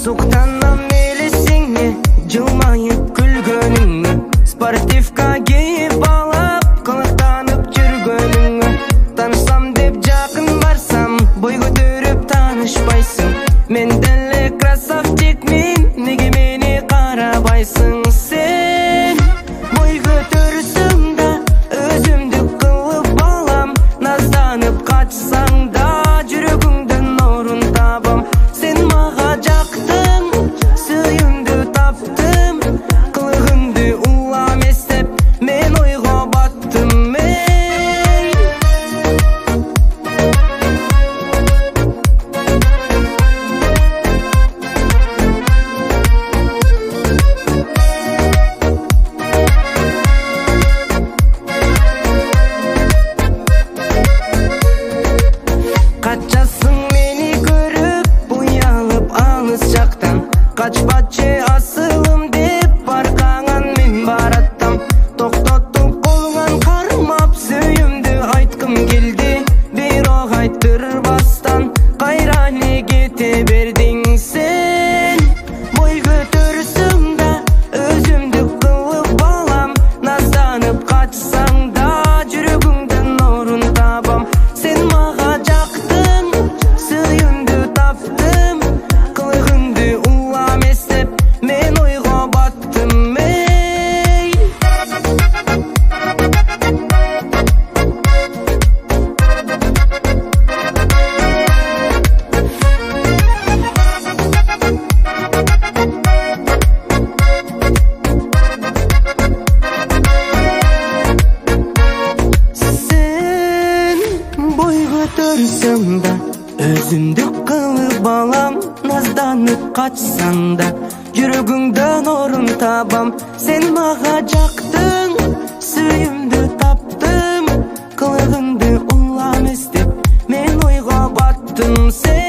Suqtanam elesingni, jilmayıp gülgönüngni, sportivka kiyip alып, qılıqtanıp жүргөнүңгө. Tanışsam dep жакын барсам, бой көтөрүп танышпайсың. Мен деле красавчикмин, неге мени карабайсың? Сен бой көтөрсүң да, өзүмдүк кылып алам. Назданып качсаң да, жүрөгүңдөн орун табам. Сен мага жактың, сүйүмдү таптым. Кылыгыңды улам эстеп, мен ойго баттым. Качасың мени көрүп, уялып алыс жактан. Качпачы асылым деп, аркаңан мен бараттам. Токтотуп колуңан кармап, сүйүмдү айткым келди. Бирок айттырбастан, кайра эле кете бердиң. Сен бой көтөрсүң да, өзүмдүк кылып алам. Назданып качсаң да, жүрөгүңдөн орун табам. Сен мага жактың, сүйүмдү таптым. Кылыгыңды улам эстеп, мен ойго баттым. Сен бой көтөрсөң да, өзүмдүк кылып алам. Назданып качсаң да, жүрөгүңдөн орун табам. Сен мага жактың, сүйүмдү таптым. Кылыгыңды улам эстеп, мен ойго баттым. Сен